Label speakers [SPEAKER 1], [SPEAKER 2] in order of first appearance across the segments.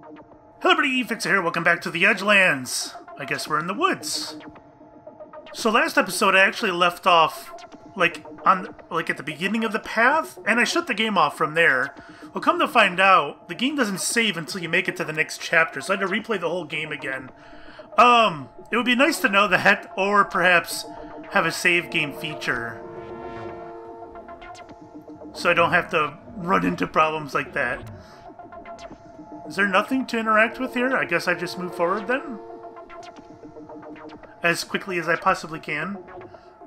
[SPEAKER 1] Hello everybody, Fixxxer here, welcome back to the Edgelands. I guess we're in the woods. So last episode I actually left off like at the beginning of the path, and I shut the game off from there. Well, come to find out, the game doesn't save until you make it to the next chapter, so I had to replay the whole game again. It would be nice to know that, or perhaps have a save game feature, so I don't have to run into problems like that. Is there nothing to interact with here? I guess I just move forward then? As quickly as I possibly can.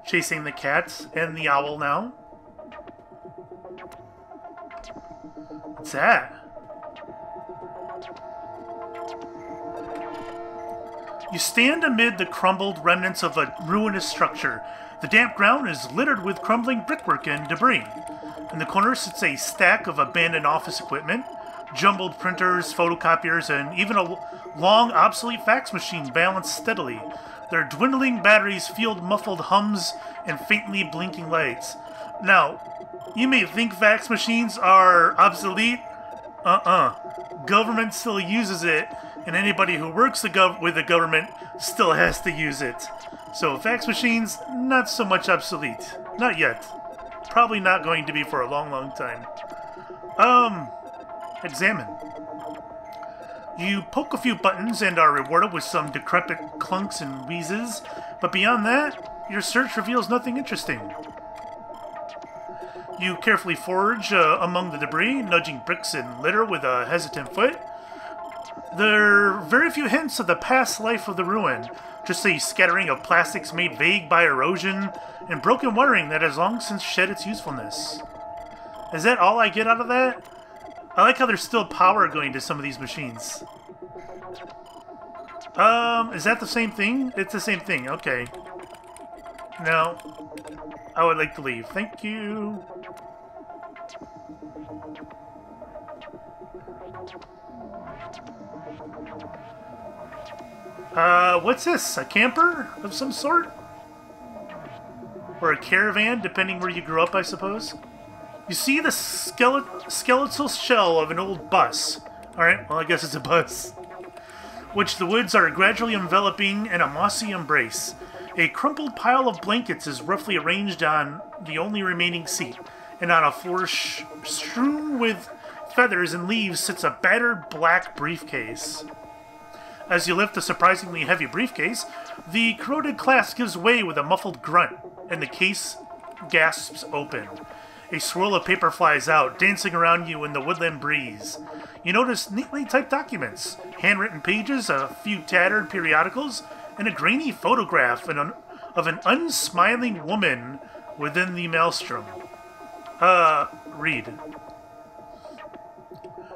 [SPEAKER 1] Chasing the cat and the owl now. What's that? You stand amid the crumbled remnants of a ruinous structure. The damp ground is littered with crumbling brickwork and debris. In the corner sits a stack of abandoned office equipment. Jumbled printers, photocopiers, and even a long, obsolete fax machine balanced steadily. Their dwindling batteries field muffled hums and faintly blinking lights. Now, you may think fax machines are obsolete. Government still uses it, and anybody who works with the government still has to use it. So fax machines, not so much obsolete. Not yet. Probably not going to be for a long, long time. Examine. You poke a few buttons and are rewarded with some decrepit clunks and wheezes, but beyond that, your search reveals nothing interesting. You carefully forage among the debris, nudging bricks and litter with a hesitant foot. There are very few hints of the past life of the ruin, just a scattering of plastics made vague by erosion and broken wiring that has long since shed its usefulness. Is that all I get out of that? I like how there's still power going to some of these machines. Is that the same thing? It's the same thing, okay. No. I would like to leave. Thank you. What's this? A camper of some sort? Or a caravan, depending where you grew up, I suppose? You see the skeletal shell of an old bus. Alright, well I guess it's a bus. Which the woods are gradually enveloping in a mossy embrace. A crumpled pile of blankets is roughly arranged on the only remaining seat, and on a floor strewn with feathers and leaves sits a battered black briefcase. As you lift the surprisingly heavy briefcase, the corroded clasp gives way with a muffled grunt, and the case gasps open. A swirl of paper flies out, dancing around you in the woodland breeze. You notice neatly typed documents, handwritten pages, a few tattered periodicals, and a grainy photograph of an unsmiling woman within the maelstrom. Read.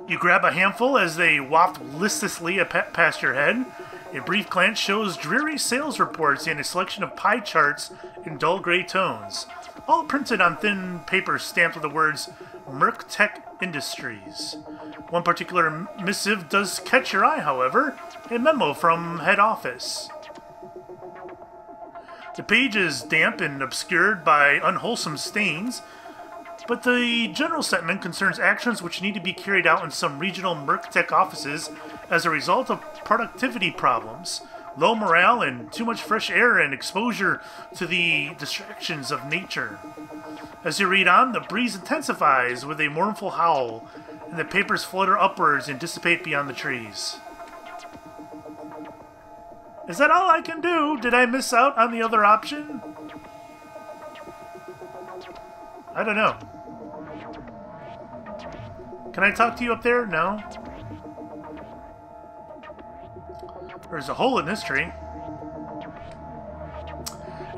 [SPEAKER 1] You grab a handful as they waft listlessly past your head. A brief glance shows dreary sales reports and a selection of pie charts in dull gray tones, all printed on thin paper stamped with the words Merc Tech Industries. One particular missive does catch your eye, however, a memo from head office. The page is damp and obscured by unwholesome stains, but the general sentiment concerns actions which need to be carried out in some regional Merc Tech offices as a result of productivity problems, low morale, and too much fresh air and exposure to the distractions of nature. As you read on, the breeze intensifies with a mournful howl, and the papers flutter upwards and dissipate beyond the trees. Is that all I can do? Did I miss out on the other option? I don't know. Can I talk to you up there? No. There's a hole in this tree.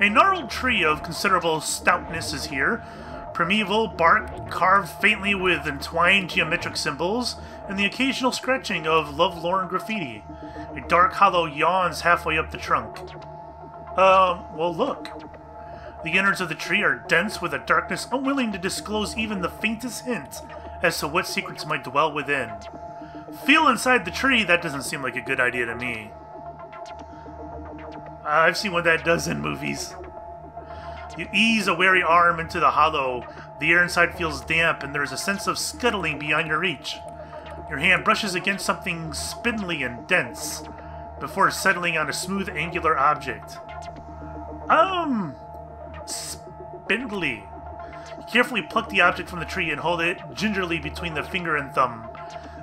[SPEAKER 1] A gnarled tree of considerable stoutness is here. Primeval bark carved faintly with entwined geometric symbols, and the occasional scratching of lovelorn graffiti. A dark hollow yawns halfway up the trunk. Well look. The innards of the tree are dense with a darkness unwilling to disclose even the faintest hint as to what secrets might dwell within. Feel inside the tree? That doesn't seem like a good idea to me. I've seen what that does in movies. You ease a wary arm into the hollow. The air inside feels damp, and there is a sense of scuttling beyond your reach. Your hand brushes against something spindly and dense before settling on a smooth, angular object. Spindly. You carefully pluck the object from the tree and hold it gingerly between the finger and thumb.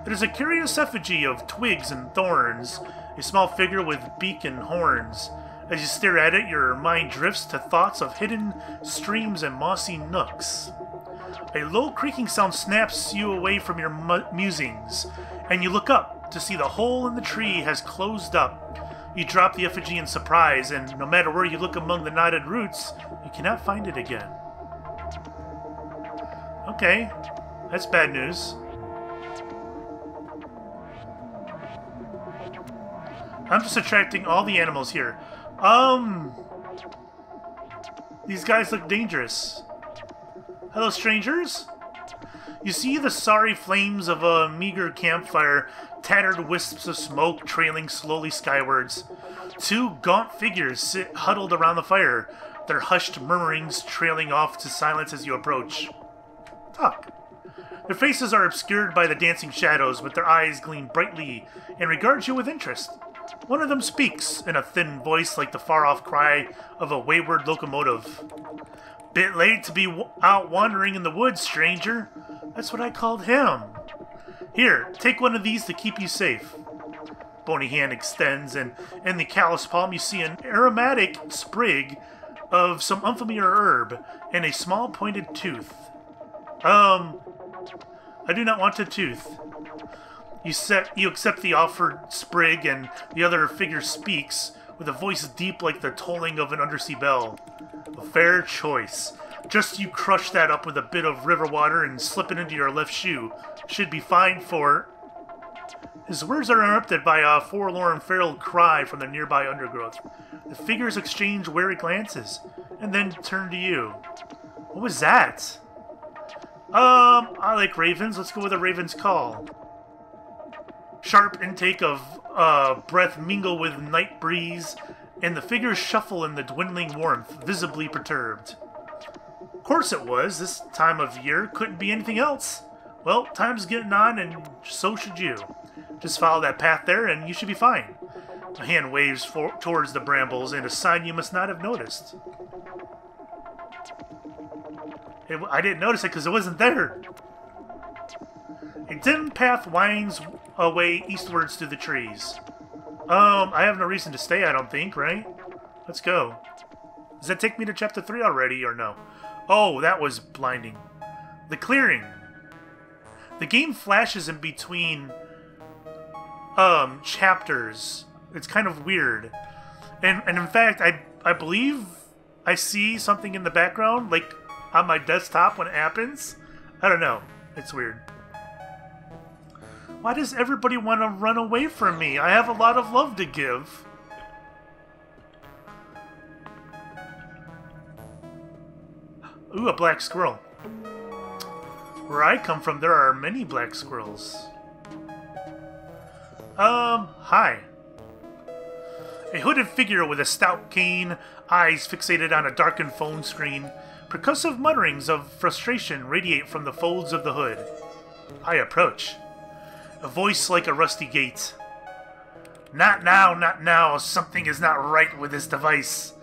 [SPEAKER 1] It is a curious effigy of twigs and thorns, a small figure with beak and horns. As you stare at it, your mind drifts to thoughts of hidden streams and mossy nooks. A low creaking sound snaps you away from your musings, and you look up to see the hole in the tree has closed up. You drop the effigy in surprise, and no matter where you look among the knotted roots, you cannot find it again. Okay, that's bad news. I'm just attracting all the animals here. These guys look dangerous. Hello, strangers? You see the sorry flames of a meager campfire, tattered wisps of smoke trailing slowly skywards. Two gaunt figures sit huddled around the fire, their hushed murmurings trailing off to silence as you approach. Talk. Their faces are obscured by the dancing shadows, but their eyes gleam brightly and regard you with interest. One of them speaks, in a thin voice like the far-off cry of a wayward locomotive. Bit late to be out wandering in the woods, stranger. That's what I called him. Here, take one of these to keep you safe. Bony hand extends, and in the callous palm you see an aromatic sprig of some unfamiliar herb and a small pointed tooth. I do not want a tooth. You accept the offered sprig, and the other figure speaks, with a voice deep like the tolling of an undersea bell. A fair choice. Just you crush that up with a bit of river water and slip it into your left shoe. Should be fine for... His words are interrupted by a forlorn feral cry from the nearby undergrowth. The figures exchange wary glances, and then turn to you. What was that? I like ravens. Let's go with a raven's call. Sharp intake of breath mingle with night breeze, and the figures shuffle in the dwindling warmth, visibly perturbed. Of course it was. This time of year couldn't be anything else. Well, time's getting on, and so should you. Just follow that path there, and you should be fine. A hand waves towards the brambles, and a sign you must not have noticed. I didn't notice it because it wasn't there. A dim path winds away eastwards through the trees. I have no reason to stay, I don't think, right? Let's go. Does that take me to chapter 3 already, or no? Oh, that was blinding. The clearing. The game flashes in between chapters. It's kind of weird. And in fact, I believe I see something in the background, like on my desktop when it happens. I don't know. It's weird. Why does everybody want to run away from me? I have a lot of love to give. Ooh, a black squirrel. Where I come from, there are many black squirrels. Hi. A hooded figure with a stout cane, eyes fixated on a darkened phone screen. Percussive mutterings of frustration radiate from the folds of the hood. I approach. A voice like a rusty gate. Not now, not now. Something is not right with this device.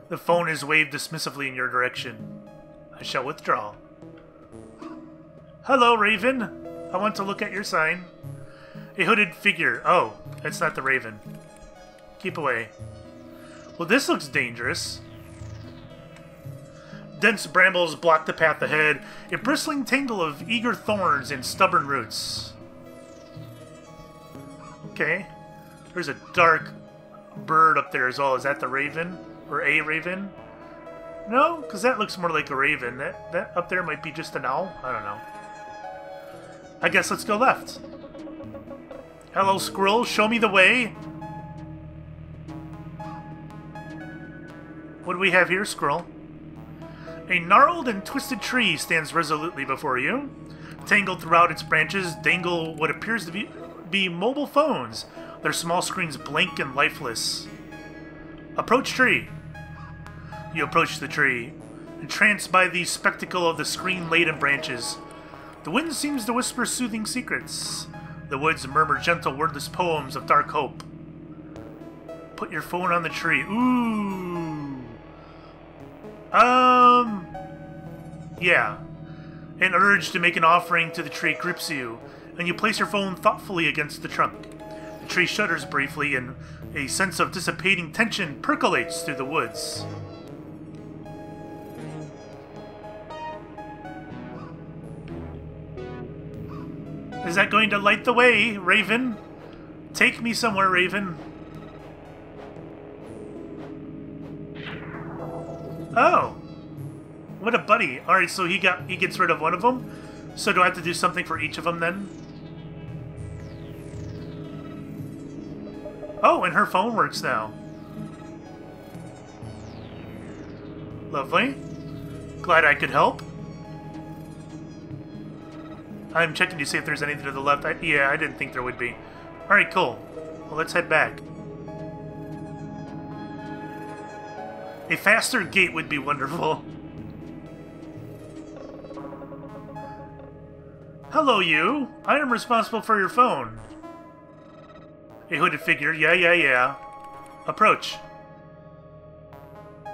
[SPEAKER 1] The phone is waved dismissively in your direction. I shall withdraw. Hello, Raven. I want to look at your sign. A hooded figure. Oh, that's not the Raven. Keep away. Well, this looks dangerous. Dense brambles block the path ahead, a bristling tangle of eager thorns and stubborn roots. Okay. There's a dark bird up there as well. Is that the raven? Or a raven? No, because that looks more like a raven. That up there might be just an owl. I don't know. I guess let's go left. Hello, squirrel. Show me the way. What do we have here, squirrel? A gnarled and twisted tree stands resolutely before you. Tangled throughout its branches dangle what appears to be mobile phones, their small screens blank and lifeless. Approach tree. You approach the tree, entranced by the spectacle of the screen-laden branches. The wind seems to whisper soothing secrets. The woods murmur gentle, wordless poems of dark hope. Put your phone on the tree. Ooh. Yeah. An urge to make an offering to the tree grips you, and you place your phone thoughtfully against the trunk. The tree shudders briefly, and a sense of dissipating tension percolates through the woods. Is that going to light the way, Raven? Take me somewhere, Raven. Oh. What a buddy. Alright, so he gets rid of one of them. So do I have to do something for each of them then? Oh, and her phone works now. Lovely. Glad I could help. I'm checking to see if there's anything to the left. Yeah, I didn't think there would be. Alright, cool. Well, let's head back. A faster gait would be wonderful. Hello, you. I am responsible for your phone. A hooded figure. Yeah. Approach.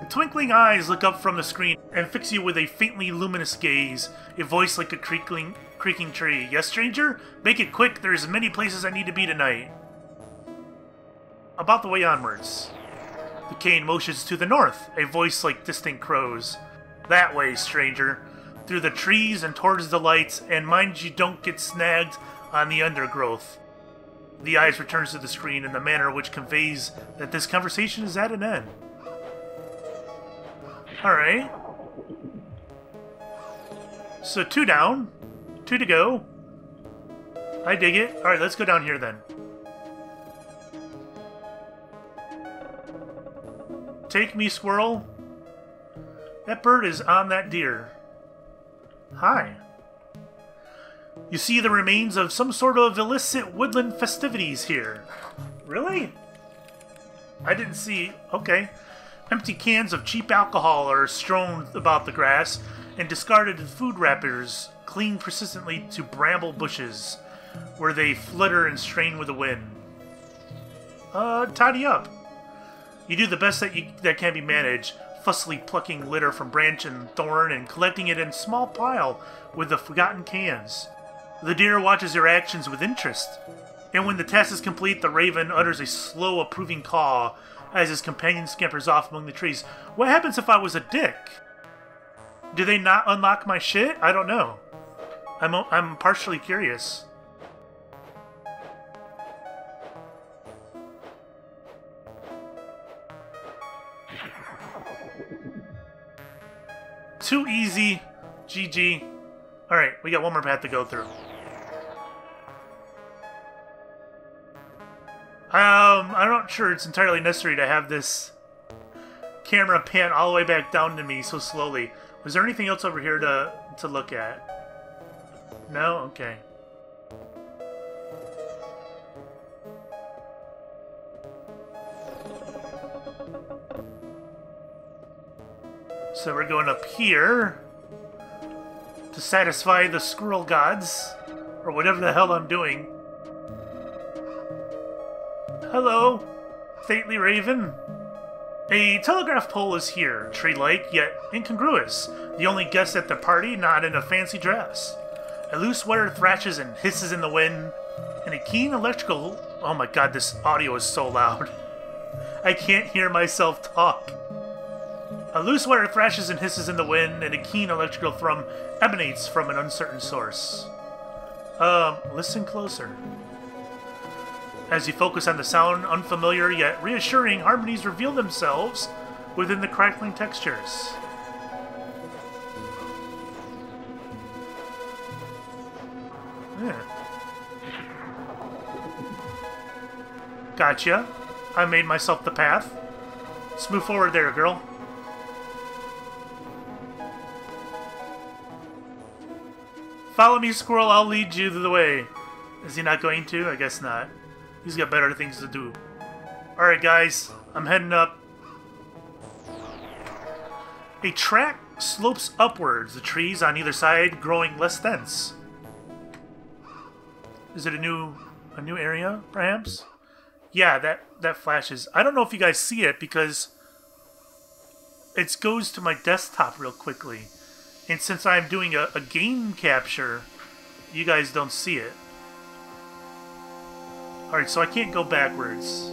[SPEAKER 1] The twinkling eyes look up from the screen and fix you with a faintly luminous gaze, a voice like a creaking tree. Yes, stranger? Make it quick. There's many places I need to be tonight. About the way onwards. The cane motions to the north, a voice like distant crows. That way, stranger. Through the trees and towards the lights, and mind you don't get snagged on the undergrowth. The eyes returns to the screen in the manner which conveys that this conversation is at an end. Alright. So 2 down. 2 to go. I dig it. Alright, let's go down here then. Take me, squirrel. That bird is on that deer. Hi. You see the remains of some sort of illicit woodland festivities here. Really? I didn't see... Okay. Empty cans of cheap alcohol are strewn about the grass, and discarded food wrappers cling persistently to bramble bushes, where they flutter and strain with the wind. Tidy up. You do the best that can be managed, fussily plucking litter from branch and thorn and collecting it in a small pile with the forgotten cans. The deer watches your actions with interest, and when the task is complete, the raven utters a slow, approving caw as his companion scampers off among the trees. What happens if I was a dick? Do they not unlock my shit? I don't know. I'm partially curious. Too easy. GG. Alright, we got one more path to go through. I'm not sure it's entirely necessary to have this camera pan all the way back down to me so slowly. Was there anything else over here to look at? No? Okay. So we're going up here to satisfy the squirrel gods, or whatever the hell I'm doing. Hello, stately raven. A telegraph pole is here, tree-like yet incongruous. The only guest at the party not in a fancy dress. A loose wire thrashes and hisses in the wind, and a keen electrical... Oh my god, this audio is so loud. I can't hear myself talk. A loose wire thrashes and hisses in the wind, and a keen electrical thrum emanates from an uncertain source. Listen closer. As you focus on the sound, unfamiliar yet reassuring harmonies reveal themselves within the crackling textures. Yeah. Gotcha. I made myself the path. Let's move forward there, girl. Follow me, squirrel, I'll lead you the way. Is he not going to? I guess not. He's got better things to do. Alright, guys. I'm heading up. A track slopes upwards, the trees on either side growing less dense. Is it a new A new area, perhaps? Yeah, that flashes. I don't know if you guys see it because it goes to my desktop real quickly. And since I'm doing a game capture, you guys don't see it. Alright, so I can't go backwards.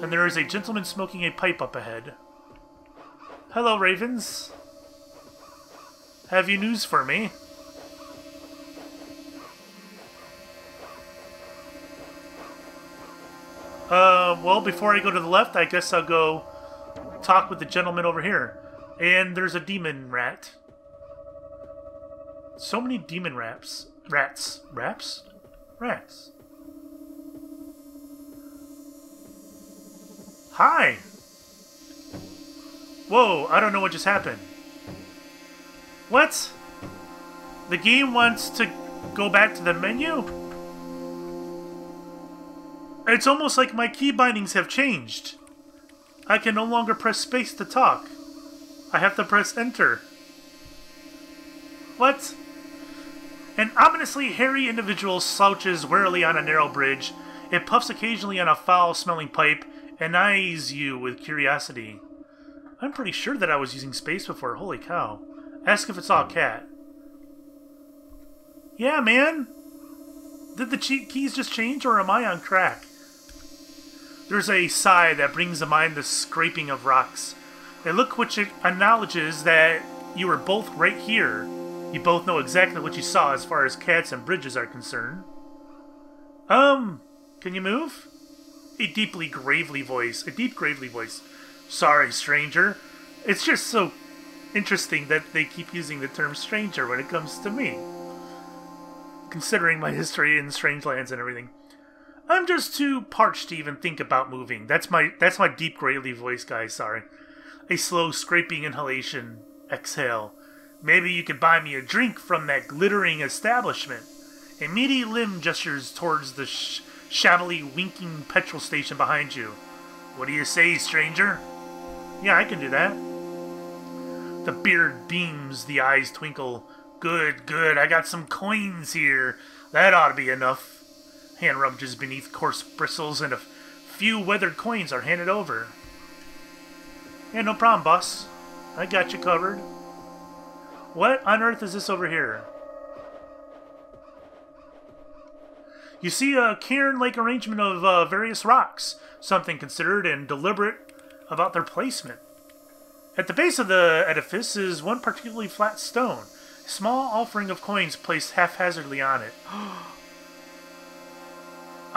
[SPEAKER 1] And there is a gentleman smoking a pipe up ahead. Hello, ravens. Have you news for me? Well, before I go to the left, I guess I'll go talk with the gentleman over here. And there's a demon rat. So many demon rats. Rats. Raps? Rats. Hi! Whoa, I don't know what just happened. What? The game wants to go back to the menu? It's almost like my key bindings have changed. I can no longer press space to talk. I have to press enter. What? An ominously hairy individual slouches warily on a narrow bridge. It puffs occasionally on a foul-smelling pipe and eyes you with curiosity. I'm pretty sure that I was using space before. Holy cow. Ask if it's all cat. Yeah, man. Did the keys just change, or am I on crack? There's a sigh that brings to mind the scraping of rocks. A look which acknowledges that you were both right here. You both know exactly what you saw as far as cats and bridges are concerned. Can you move? A deep, gravely voice. Sorry, stranger. It's just so interesting that they keep using the term stranger when it comes to me. Considering my history in strange lands and everything. I'm just too parched to even think about moving. That's my deep, gravely voice, guys, sorry. A slow, scraping inhalation. Exhale. Maybe you could buy me a drink from that glittering establishment. Immediate limb gestures towards the shabbily winking petrol station behind you. What do you say, stranger? Yeah, I can do that. The beard beams, the eyes twinkle. Good, good, I got some coins here. That ought to be enough. Hand rummages beneath coarse bristles, and a few weathered coins are handed over. Yeah, no problem, boss. I got you covered. What on earth is this over here? You see a cairn-like arrangement of various rocks, something considered and deliberate about their placement. At the base of the edifice is one particularly flat stone, a small offering of coins placed haphazardly on it.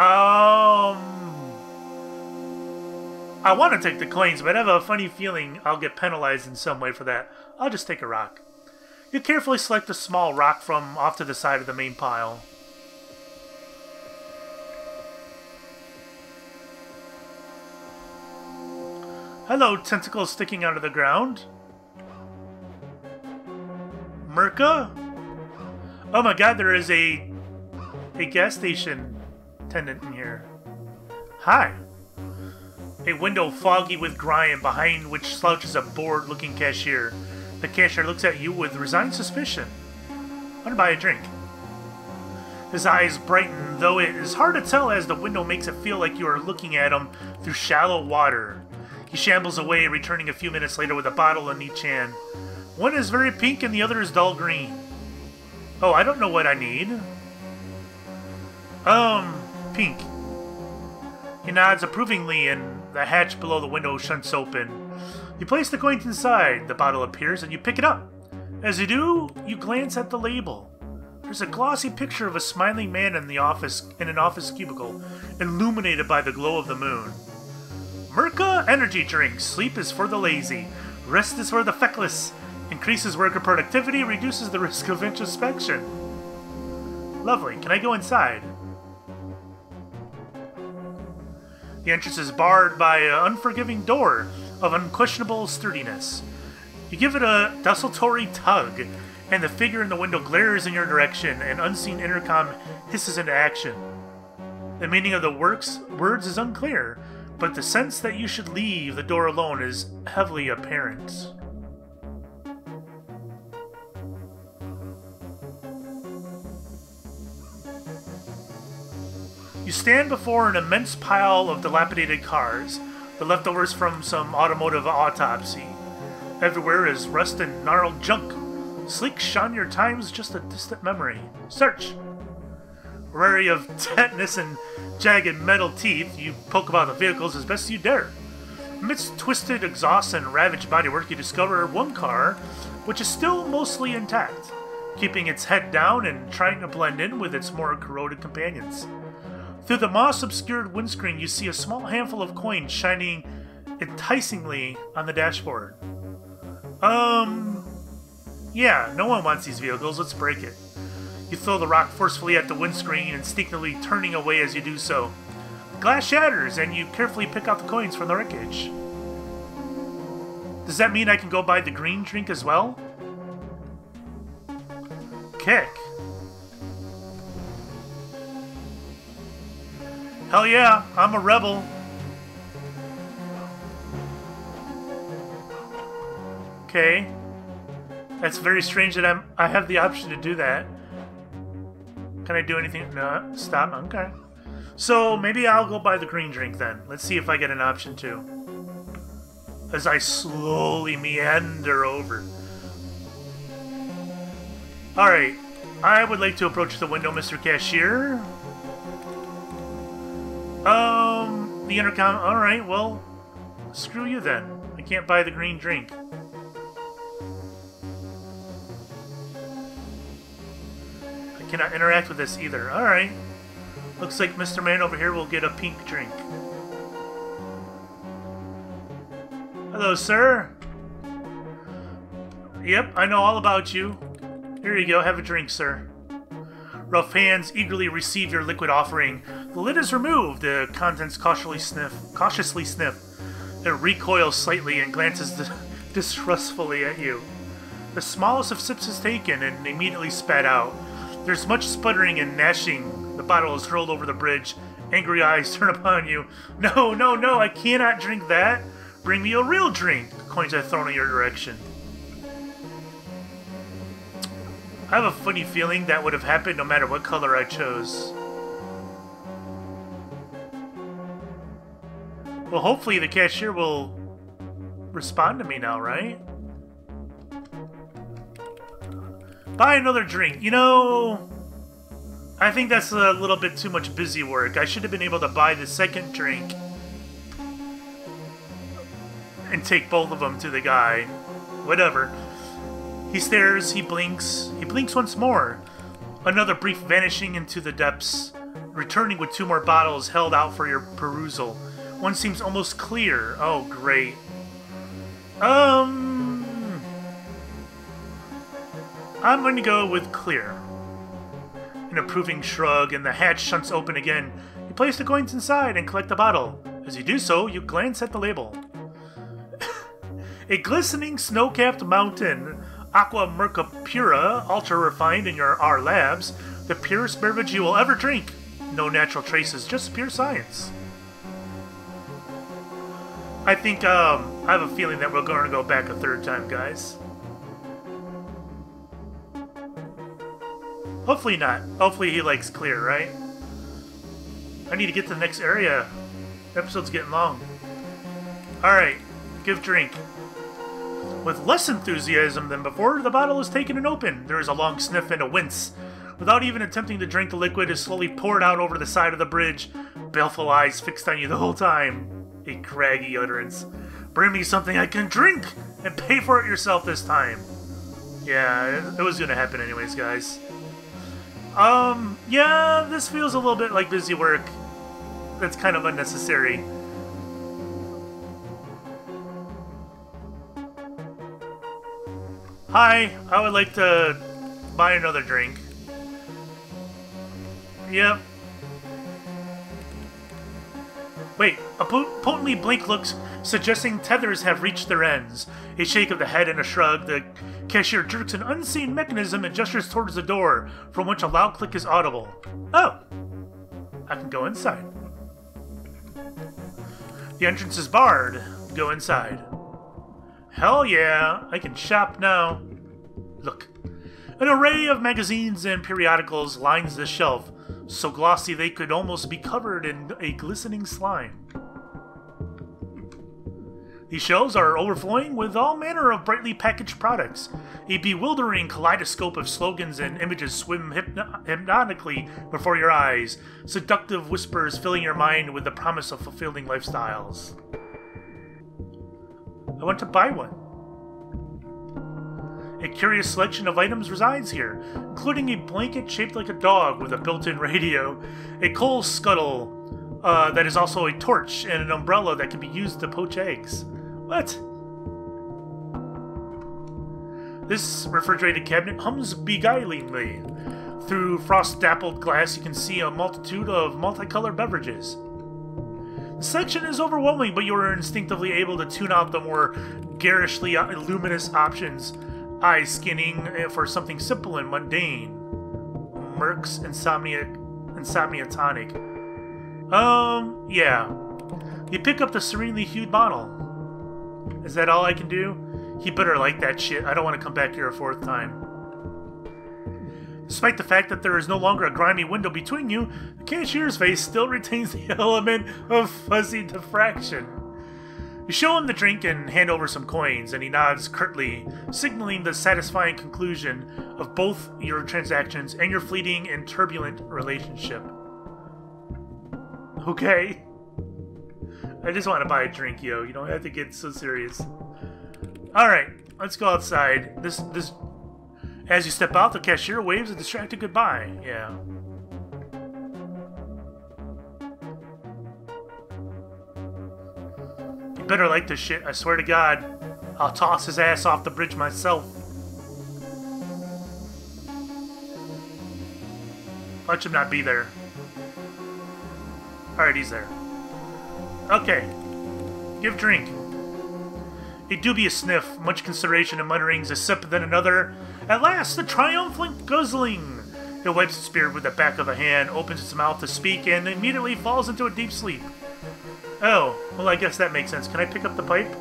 [SPEAKER 1] I want to take the coins, but I have a funny feeling I'll get penalized in some way for that. I'll just take a rock. You carefully select a small rock from off to the side of the main pile. Hello, tentacles sticking out of the ground. Merca? Oh my god, there is a gas station attendant in here. Hi. A window foggy with grime, behind which slouches a bored-looking cashier. The cashier looks at you with resigned suspicion. I want to buy a drink. His eyes brighten, though it is hard to tell as the window makes it feel like you are looking at him through shallow water. He shambles away, returning a few minutes later with a bottle in each hand. One is very pink and the other is dull green. Oh, I don't know what I need. Pink. He nods approvingly and the hatch below the window shunts open. You place the coins inside, the bottle appears, and you pick it up. As you do, you glance at the label. There's a glossy picture of a smiling man in an office cubicle, illuminated by the glow of the moon. Merca energy drink. Sleep is for the lazy. Rest is for the feckless. Increases worker productivity, reduces the risk of introspection. Lovely. Can I go inside? The entrance is barred by an unforgiving door of unquestionable sturdiness. You give it a desultory tug, and the figure in the window glares in your direction. An unseen intercom hisses into action. The meaning of the words is unclear, but the sense that you should leave the door alone is heavily apparent. You stand before an immense pile of dilapidated cars, the leftovers from some automotive autopsy. Everywhere is rust and gnarled junk. Sleek, shinier times, just a distant memory. Search! Wary of tetanus and jagged metal teeth, you poke about the vehicles as best you dare. Amidst twisted exhausts and ravaged bodywork, you discover one car, which is still mostly intact, keeping its head down and trying to blend in with its more corroded companions. Through the moss-obscured windscreen, you see a small handful of coins shining enticingly on the dashboard. Yeah, no one wants these vehicles, let's break it. You throw the rock forcefully at the windscreen, instinctively turning away as you do so. The glass shatters, and you carefully pick out the coins from the wreckage. Does that mean I can go buy the green drink as well? Kick. Hell yeah, I'm a rebel. Okay. That's very strange that I have the option to do that. Can I do anything? No, stop. Okay. So maybe I'll go buy the green drink then. Let's see if I get an option to. As I slowly meander over. Alright. I would like to approach the window, Mr. Cashier. The intercom. Alright, well, screw you then. I can't buy the green drink. I cannot interact with this either. Alright. Looks like Mr. Man over here will get a pink drink. Hello, sir. Yep, I know all about you. Here you go, have a drink, sir. Rough hands eagerly receive your liquid offering. The lid is removed. The contents cautiously sniff. It recoils slightly and glances distrustfully at you. The smallest of sips is taken and immediately spat out. There's much sputtering and gnashing. The bottle is hurled over the bridge. Angry eyes turn upon you. No, no, no, I cannot drink that. Bring me a real drink. Coins are thrown in your direction. I have a funny feeling that would have happened no matter what color I chose. Well, hopefully the cashier will respond to me now, right? Buy another drink. You know, I think that's a little bit too much busy work. I should have been able to buy the second drink and take both of them to the guy. Whatever. He stares, he blinks once more. Another brief vanishing into the depths, returning with 2 more bottles held out for your perusal. One seems almost clear. Oh, great. I'm going to go with clear. An approving shrug, and the hatch shunts open again. You place the coins inside and collect the bottle. As you do so, you glance at the label. A glistening snow-capped mountain. Aqua Merca Pura, ultra-refined in your R labs. The purest beverage you will ever drink. No natural traces, just pure science. I think, I have a feeling that we're going to go back a third time, guys. Hopefully not. Hopefully he likes clear, right? I need to get to the next area. The episode's getting long. Alright, give drink. With less enthusiasm than before, the bottle is taken and opened. There is a long sniff and a wince. Without even attempting to drink, the liquid is slowly poured out over the side of the bridge. Baleful eyes fixed on you the whole time. A craggy utterance. Bring me something I can drink! And pay for it yourself this time. Yeah, it was gonna happen anyways, guys. Yeah, this feels a little bit like busy work. That's kind of unnecessary. Hi, I would like to buy another drink. Yep. Wait, a potently blank looks suggesting tethers have reached their ends. A shake of the head and a shrug, the cashier jerks an unseen mechanism and gestures towards the door, from which a loud click is audible. Oh! I can go inside. The entrance is barred. Go inside. Hell yeah, I can shop now. Look. An array of magazines and periodicals lines the shelf. so glossy they could almost be covered in a glistening slime. These shelves are overflowing with all manner of brightly packaged products. A bewildering kaleidoscope of slogans and images swim hypnotically before your eyes, seductive whispers filling your mind with the promise of fulfilling lifestyles. I want to buy one. A curious selection of items resides here, including a blanket shaped like a dog with a built-in radio, a coal scuttle that is also a torch, and an umbrella that can be used to poach eggs. What? This refrigerated cabinet hums beguilingly. Through frost-dappled glass, you can see a multitude of multicolored beverages. The section is overwhelming, but you are instinctively able to tune out the more garishly luminous options, eye-skinning for something simple and mundane. Merck's Insomnia Tonic. Yeah. You pick up the serenely hued bottle. Is that all I can do? He better like that shit. I don't want to come back here a fourth time. Despite the fact that there is no longer a grimy window between you, the cashier's face still retains the element of fuzzy diffraction. You show him the drink and hand over some coins, and he nods curtly, signaling the satisfying conclusion of both your transactions and your fleeting and turbulent relationship. Okay. I just want to buy a drink, yo. You don't have to get so serious. Alright, let's go outside. As you step out, the cashier waves a distracted goodbye. Yeah. You better like this shit, I swear to God. I'll toss his ass off the bridge myself. Watch him not be there. Alright, he's there. Okay. Give drink. A dubious sniff, much consideration and mutterings, a sip, then another. At last, the triumphant guzzling. It wipes its beard with the back of a hand, opens its mouth to speak, and immediately falls into a deep sleep. Oh, well, I guess that makes sense. Can I pick up the pipe?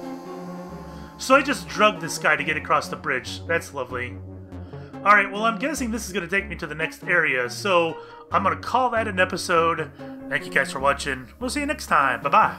[SPEAKER 1] So I just drugged this guy to get across the bridge. That's lovely. Alright, well, I'm guessing this is going to take me to the next area, so I'm going to call that an episode. Thank you guys for watching. We'll see you next time. Bye-bye.